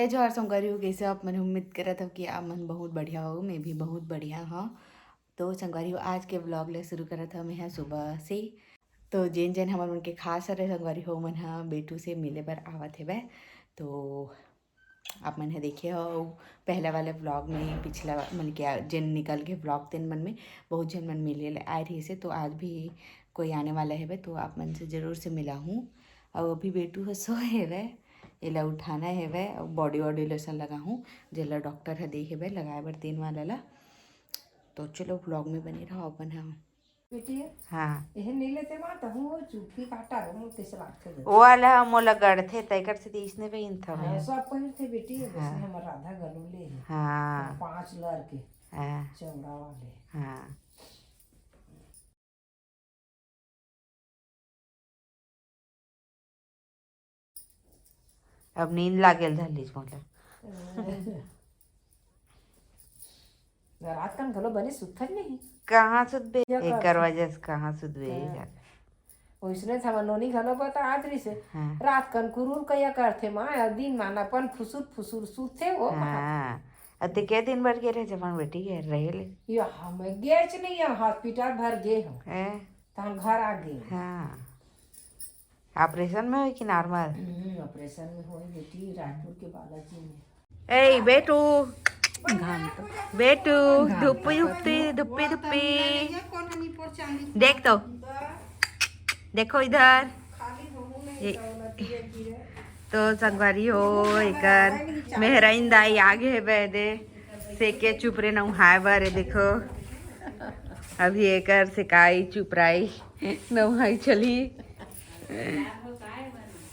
जोहार संगवारी हो, कैसे आप? मैंने उम्मीद करा था कि आप मन बहुत बढ़िया हो, मैं भी बहुत बढ़िया हाँ। तो संगवारी हो, आज के ब्लॉग ले शुरू करा था मैं सुबह से। तो जेन जेन हमारे मन के खास सारे संगवारी हो मन हाँ बेटू से मिले बर आवत है। तो आप मन देखे हो पहला वाले ब्लॉग में, पिछला मन के जेन निकल के ब्लॉग तेन मन में बहुत जन मन मिले आए रही से। तो आज भी कोई आने वाला है तो आप मन से ज़रूर से मिला हूँ। और अभी बेटू है सो है एला उठाना है और बॉडी वॉडी लोशन लगा हूँ जेला डॉक्टर है दे है लगाए बर 3 वाला ला। तो चलो ब्लॉग में बने रहो अपन। हाँ बेटी हाँ एहन नहीं लेते मां त हूं चुपी काटा रो ते सलाट थे वो वाला मोला गढ़थे तैकर से इसने भी इन था हां मैं। सब पहिर थे बेटी हाँ वैसे हम राधा गलो ले हैं हाँ 5 लर के हाँ चौड़ा वाले। हाँ अब नींद लागेल झालीच मोला। रात कन गलो बने सुथर नहीं कहाँ सुधबे क्या एक करथे? वजह से कहाँ सुधबे यार। ओइसने था नोनी गलो बता आदरी से हाँ रात कन कुरूर कया करथे मां और दिन माना अपन फुसुर फुसुर सूते वो कहा हाँ अते के दिन भर के रहे जब बेटी के रहे ले यो हम गेच नहीं है हॉस्पिटल भर गए हम हैं? तहन घर आ गए। हाँ ऑपरेशन में हो कि नॉर्मल? ऑपरेशन में हो बेटी रायपुर के बालाजी में। ए बेटू बेटू धुप्पी धुप्पी धुप्पी धुप्पी देख तो देखो इधर ये तो संगवारी हो एकर मेहराइन दाई आगे है बेदे सेके चुप रे नहाए बर देखो अभी एकर सेकाई चुपराई नहाई चली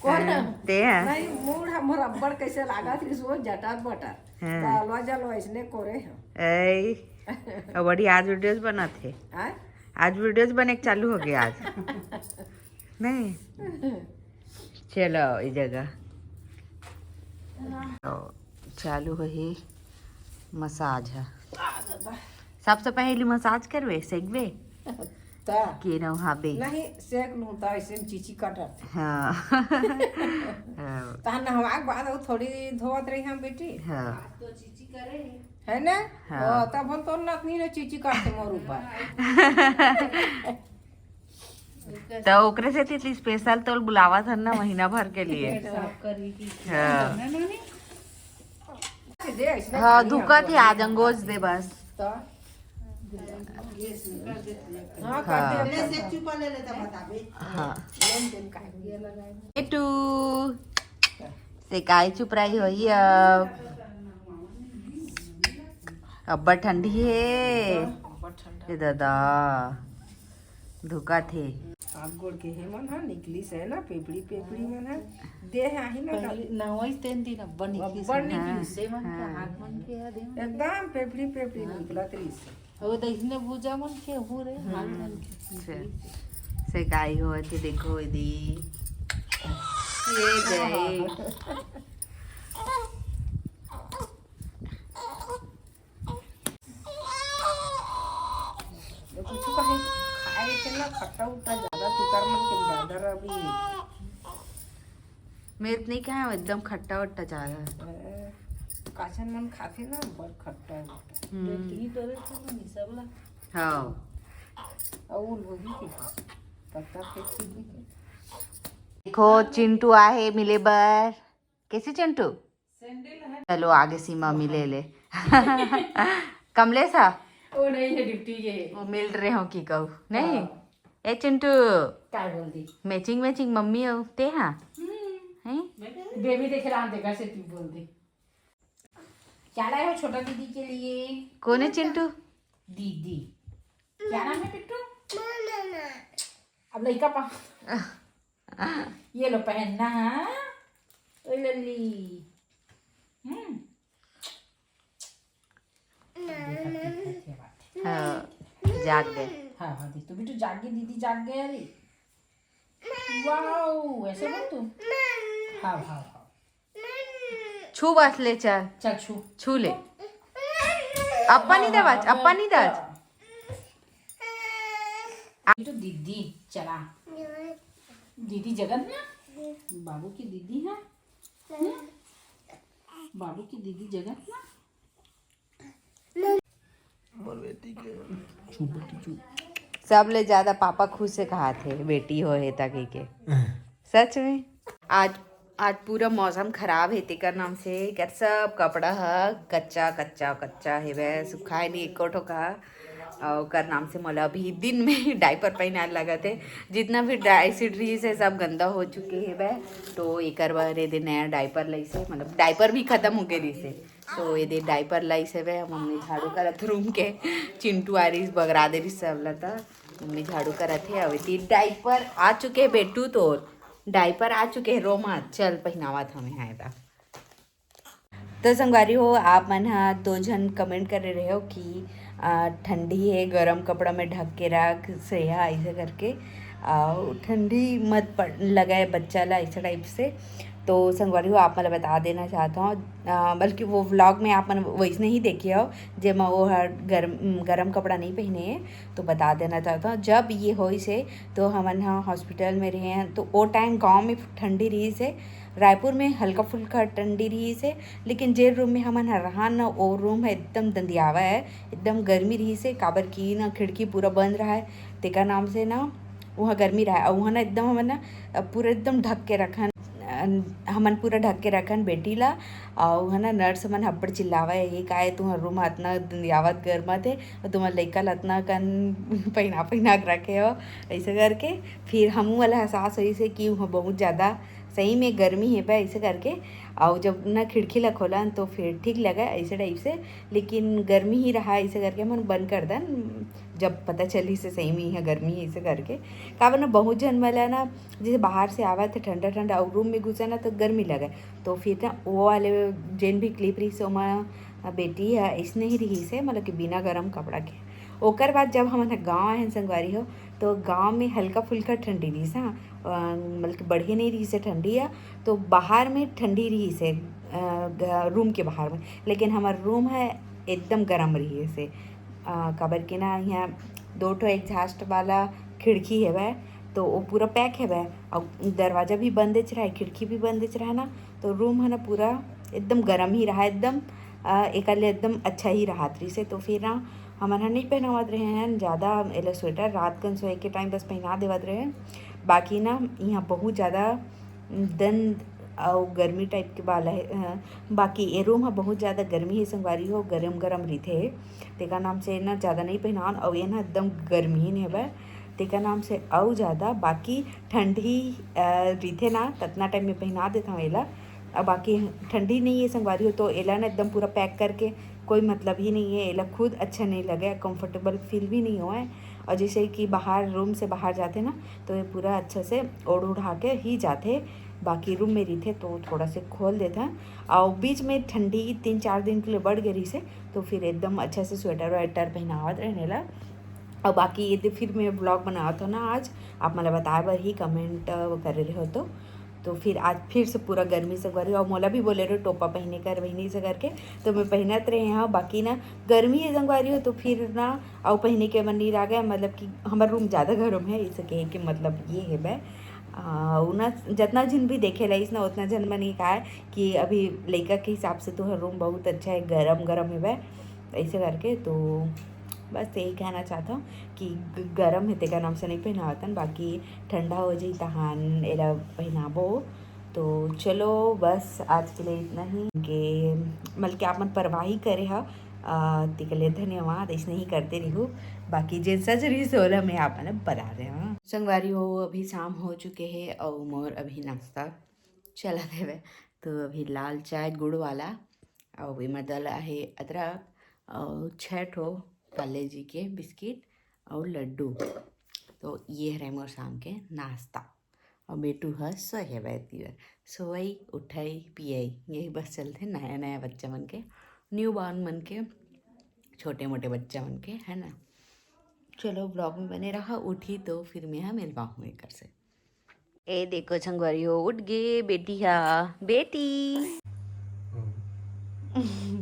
कौन ते हैं नहीं मूड हमर अब्बड़ कैसे लागा थी सो जटात बटा तालवा जलो इसने कोरे ऐ अब बड़ी आज वीडियोस बना थे हैं आज वीडियोस बने के चालू हो गया आज नहीं चलो इस जगह तो चालू है मसाज है। सबसे पहले मसाज करवे सेकवे ता के न हाबे नहीं सेक नु ता ऐसे चीची काटत हाँ ता नहवा के बाद थोड़ी धोवत रही हम बेटी हाँ तो चीची करे है ना हाँ। तब हम तो नतनी ने चीची काटते मोर ऊपर तो ओकरे से तितली स्पेशल तो बुलावा था ना महीना भर के लिए। हाँ दे ऐसे हाँ धुका थी आज अंगोज दे बस। तो हाँ कर दे से चुपा ले लेता बताबे हाँ लेन देन का ये लगाए बेटू सेकाई चुपराई होई अब ठंडी है ये दादा धुका थे आप गोड़ के हे मन हा निकली से ना पेपड़ी पेपड़ी मन हा दे आही ना नवई तेन दिन अब्बा निकली अब्बड़ निकली से मन के हाथ मन के या दे एकदम पेपड़ी पेपड़ी निकलत रही से हो देखने पूजा मन के हो रे हाथ मन के सेकाई हो थी देखो दी ये गई कुछ कहे खाए के ना खट्टा उट्टा ज्यादा तिकर मन के ज्यादा अभी मेरे नहीं कहा एकदम खट्टा वट्टा चाह रहा काचन मन खाते ना बड़ खट्टा उट्टा बेटी डरे से नहीं सबला हाँ और वही के पत्ता फेंक दी देखो चिंटू आहे मिले बर कैसे चिंटू चलो आगे सीमा मिले ले कमलेश ओ नहीं है ड्यूटी के वो मिल रहे हो कि कहू नहीं ए चिंटू काय बोल दी मैचिंग मैचिंग मम्मी हो ते हाँ हैं बेबी देख रहा देखा से तू बोल दी क्या लाए हो छोटा दीदी के लिए कौन है चिंटू? दीदी क्या नाम है पिट्टू अब लड़का पा ये लो पहनना है ओए लल्ली हाँ जाग गए हाँ हाँ दी तो बिट्टू जाग गई दीदी जाग गए अरे वाओ ऐसे बोल तू हाँ हाँ हाँ छू बस ले चल चल छू छू ले अप्पा नहीं दबाज अप्पा नहीं दबाज बिट्टू दीदी चला दीदी जगन ना बाबू की दीदी है बाबू की दीदी जगह ना और बेटी के चुप सब ले ज्यादा पापा खुद से कहा थे बेटी हो है ताकि के सच में आज आज पूरा मौसम खराब है तेकर नाम से कर सब कपड़ा है कच्चा कच्चा कच्चा है वह सुखाए नहीं एको ठोका और कर नाम से मोला अभी दिन में डायपर पहनाने लगा थे जितना भी ड्राई सीड्रीज है सब गंदा हो चुके हैं वह तो एक बार दे नया डायपर लाई से मतलब डायपर भी खत्म हो गए से तो ये दे डायपर लाई से वह मम्मी झाड़ू करत रूम के चिंटू आ रही बगरा दे रही सब लता मम्मी झाड़ू करत है अभी तीन डायपर आ चुके बेटू तो डायपर आ चुके हैं रोमा चल पहनावत हमें आएगा तो संगवारी हो आप मन हाँ 2 जन कमेंट कर रहे हो कि ठंडी है गरम कपड़ा में ढक के रख सेहा ऐसे करके ठंडी मत पड़ लगाए बच्चा ला ऐसा टाइप से तो संगवारी हो आप मैं बता देना चाहता हूँ बल्कि वो व्लॉग में आप मन वैसे ही देखे हो जब मैं वो गरम कपड़ा नहीं पहने हैं तो बता देना चाहता हूँ जब ये हो से तो हमन हाँ हॉस्पिटल में रहे हैं तो वो टाइम गांव में ठंडी रही से रायपुर में हल्का फुल्का ठंडी रही से लेकिन जे रूम में हमन रहा ना वो रूम है एकदम दंदियावा है एकदम गर्मी रही से काबर की ना खिड़की पूरा बंद रहा है तेका नाम से ना वहाँ गर्मी रहा है और वहाँ ना एकदम हमन ना पूरा एकदम ढक के रखन हमन पूरा ढक के रखन बेटी ला और वहाँ ना नर्स मन हब्बड़ चिल्लावा है काहे तुम्हारा रूम इतना दंदियावत गर्मत है और तुम्हारा लड़का ला इतना कन पहना के रखे हो ऐसे करके फिर हमू वाला एहसास हुई से कि वहाँ बहुत ज़्यादा सही में गर्मी है भाई ऐसे करके और जब ना खिड़की ला खोला तो फिर ठीक लगा ऐसे टाइप से लेकिन गर्मी ही रहा ऐसे करके हम बंद कर दें जब पता चली से सही में है गर्मी है ऐसे करके काबर ना बहुत जन वाला ना जैसे बाहर से आवा थे ठंडा ठंडा और रूम में घुसा ना तो गर्मी लगे तो फिर ना वो वाले जेन भी क्लिप रही से बेटी है इसने ही रही से मतलब कि बिना गर्म कपड़ा के ओकर बाद जब हम गाँव आए संगवारी हो तो गांव में हल्का फुल्का ठंडी रही से मतलब बढ़िया नहीं रही से ठंडी है तो बाहर में ठंडी रही से रूम के बाहर में लेकिन हमारा रूम है एकदम गर्म रही से काबर के ना यहाँ 2 एग्जॉस्ट वाला खिड़की है वह तो वो पूरा पैक है वह और दरवाज़ा भी बंद रहा है खिड़की भी बंद रहा है ना तो रूम है ना पूरा एकदम गर्म ही रहा एकदम एक एकदम अच्छा ही रहा रही से तो फिर ना हमारा नहीं पहनावत रहे हैं ज़्यादा एला स्वेटर रात कन सोए के टाइम बस पहना देवत रहे बाकी ना यहाँ बहुत ज़्यादा दंद और गर्मी टाइप के बाला है बाकी ये रूम है बहुत ज़्यादा गर्मी है संगवारी हो गरम गरम रीथे तेका नाम से ना ज़्यादा नहीं पहनान और ये ना एकदम गर्मी ही नहीं है तेका नाम से और ज़्यादा बाकी ठंडी रीथे ना ततना टाइम में पहना देता हूँ एला अब बाकी ठंडी नहीं है संगवारी हो तो एला ना एकदम पूरा पैक करके कोई मतलब ही नहीं है एला खुद अच्छा नहीं लगे कंफर्टेबल फील भी नहीं हुआ है और जैसे कि बाहर रूम से बाहर जाते ना तो ये पूरा अच्छे से ओढ़ उड़ा के ही जाते बाकी रूम में रही थे तो थोड़ा से खोल देता और बीच में ठंडी 3-4 दिन के लिए बढ़ गई से तो फिर एकदम अच्छे से स्वेटर वेटर पहनावत रहने ला और बाकी ये फिर मैं ब्लॉग बनाया था ना आज आप मतलब बताया बर ही कमेंट कर रहे हो तो फिर आज फिर से पूरा गर्मी से कर और मोला भी बोले रहे टोपा पहने कर वही से करके तो मैं पहनत रहे हैं बाकी ना गर्मी है संगवारी हो तो फिर ना और पहने के मन नहीं रह गया मतलब कि हमारा रूम ज़्यादा गर्म है इसे कहे कि मतलब ये है भाई ना जितना जन भी देखे रही ना उतना जन मैंने कहा है कि अभी लड़का के हिसाब से तो रूम बहुत अच्छा है गरम गरम है भाई ऐसे करके तो बस यही कहना चाहता हूँ कि गरम है तेका नाम से नहीं पहनावतन बाकी ठंडा हो जाए तहान एला पहनाबो तो चलो बस आज के लिए इतना ही कि मतलब कि आप मन परवाही करे हा के लिए धन्यवाद ऐसे नहीं करते रहो बाकी जिन सजरी से होला मैं आप बता रहे हाँ संगवारी हो अभी शाम हो चुके हैं और मोर अभी नाश्ता चला देवे तो अभी लाल चाय गुड़ वाला और इमें डला है अदरक और 6 ठो पाले जी के बिस्किट और लड्डू तो ये रहे मोर शाम के नाश्ता और बेटू है सोए बैती सोई उठाई पियाई यही बस चलते नया नया बच्चा मन के न्यू बॉर्न मन के छोटे मोटे बच्चा मन के है ना चलो ब्लॉग में बने रहा उठी तो फिर मैं मिलवा हूँ एक से ए देखो संगवारी हो उठ गए बेटी हा बेटी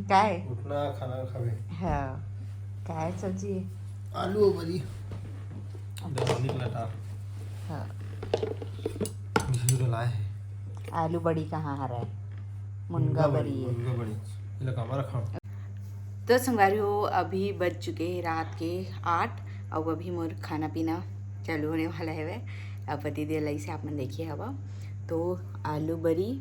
काय उठना खाना खावे हाँ काय सब्जी आलू बड़ी दवानी लटा हाँ मिश्री लाए आलू बड़ी कहाँ आ रहा है मुनगा बरी है। मुनगा बड़ी ये लगा हमारा खा तो संगवारी हो अभी बज चुके हैं रात के 8 और अभी मोर खाना पीना चालू होने वाला है वह अब पति दे लई से आप मन देखिए हवा। तो आलू बरी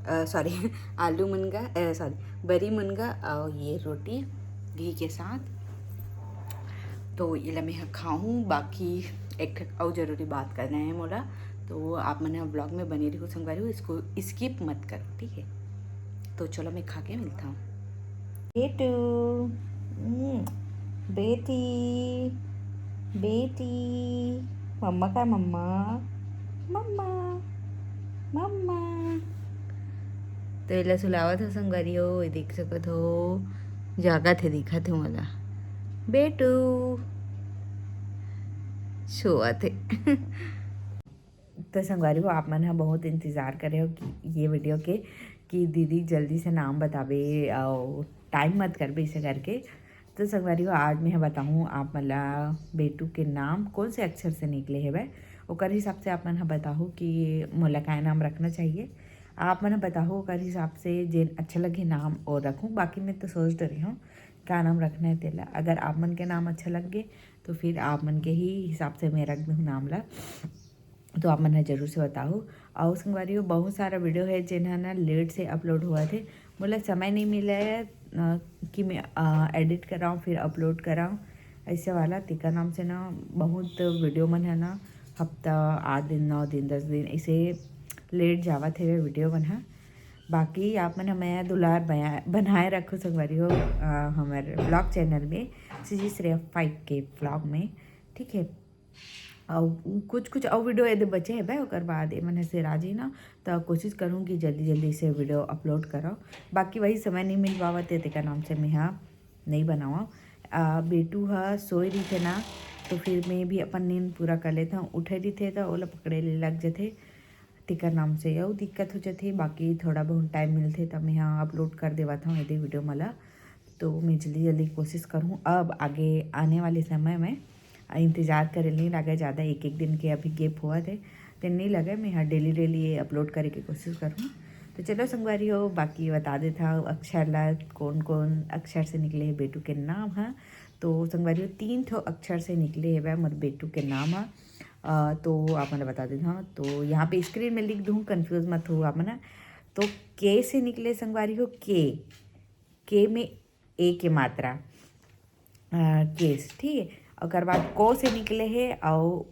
सॉरी आलू मुनगा सॉरी बरी मुनगा और ये रोटी घी के साथ। तो ये मैं खाऊँ। बाकी एक और ज़रूरी बात करना है मोला, तो आप मैंने ब्लॉग में बनी रही संगवारी हो, इसको स्किप मत करो ठीक है। तो चलो मैं खा के मिलता हूँ। बेटू बेटी बेटी मम्मा का मम्मा मम्मा मम्मा। तो ये सुलावत हो संगवारी हो, देख सकत हो जागा थे दिखा थे मला बेटू सोआ थे। तो संगवारी हो आप मन हा बहुत इंतज़ार करे हो कि ये वीडियो के कि दीदी जल्दी से नाम बतावे और टाइम मत करबे इसे करके। तो संगवारी हो आज मैं बताऊँ आप मला बेटू के नाम कौन से अक्षर से निकले है वह ओकर हिसाब से आप मन हा बताहूँ कि मोला क्या नाम रखना चाहिए। आप मन बताहो ओकर हिसाब से जे अच्छा लगे नाम और रखूँ। बाकी मैं तो सोच रही हूँ क्या नाम रखना है तेला। अगर आप मन के नाम अच्छा लगे तो फिर आप मन के ही हिसाब से मैं रख दूँ नाम ला। तो आप मन जरूर से बताओ। और संगवारी हो बहुत सारा वीडियो है जिन्हें ना लेट से अपलोड हुआ थे, मुझे समय नहीं मिला है कि मैं एडिट कराऊँ फिर अपलोड कराऊँ ऐसे वाला। टिका नाम से ना बहुत वीडियो मन है ना हफ्ता 8 दिन 9 दिन 10 दिन ऐसे लेट जावा थे वीडियो बना। बाकी आप मन मैं दुलार बनाए रखो संगवारी हो हमारे ब्लॉग चैनल में सीजी श्रेया 5 के ब्लॉग में ठीक है। और कुछ और वीडियो यदि बचे है भाई ओकर बाद मैंने से राजी ना तो कोशिश करूँ कि जल्दी जल्दी से वीडियो अपलोड करो। बाकी वही समय नहीं मिल पावत है तेका नाम से मैं हाँ नहीं बनावा। बेटू हा सोए रही थे ना तो फिर मैं भी अपन नींद पूरा कर लेता हूँ। उठे रही थे तो ओला पकड़े ले लग जाते टिकर नाम से और दिक्कत हो जाती। बाकी थोड़ा बहुत टाइम मिलते तब मैं यहाँ अपलोड कर देवा था यदि वीडियो मला। तो मैं जल्दी जल्दी कोशिश करूँ अब आगे आने वाले समय में इंतज़ार करे नहीं लगे ज़्यादा एक दिन के अभी गैप हुआ थे तो नहीं लगे मैं यहाँ डेली ये अपलोड करे की कोशिश करूँ। तो चलो संगवारी हो बाकी बता देता हूँ अक्षर ला कौन कौन अक्षर से निकले है बेटू के नाम है। तो संगवारी हो 3 ठो अक्षर से निकले है वह मोर बेटू के नाम है। तो आप मैंने बता देता हूँ। तो यहाँ पे स्क्रीन में लिख दूँ कन्फ्यूज़ मत हो आप मैंने। तो के से निकले संगवारी हो के में ए के मात्रा केस ठीक है। और बाद को से निकले है और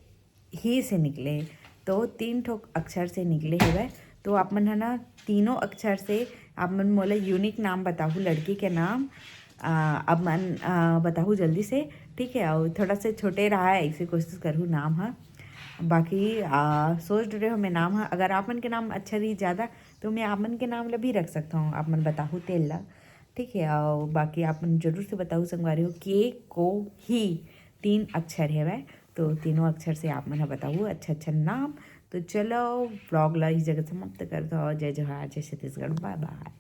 ही से निकले है। तो 3 ठो अक्षर से निकले है वह। तो आप मन है ना तीनों अक्षर से आप मन मोला यूनिक नाम बताऊँ लड़की के नाम अब मन बताऊँ जल्दी से ठीक है। और थोड़ा सा छोटे रहा है ऐसे कोशिश करूँ नाम है। बाकी सोच रहे हो मैं नाम है अगर आप मन के नाम अच्छा रही ज़्यादा तो मैं आप मन के नाम ला भी रख सकता हूँ आप मन बताऊँ तेल ला ठीक है। और बाकी आप मन जरूर से बताऊँ संगवारी हो के को ही 3 अक्षर है वह। तो तीनों अक्षर से आप मन बताऊँ अच्छा नाम। तो चलो ब्लॉग ला इस जगह समाप्त कर दो। जय जोहार जय छत्तीसगढ़ बाय बाय।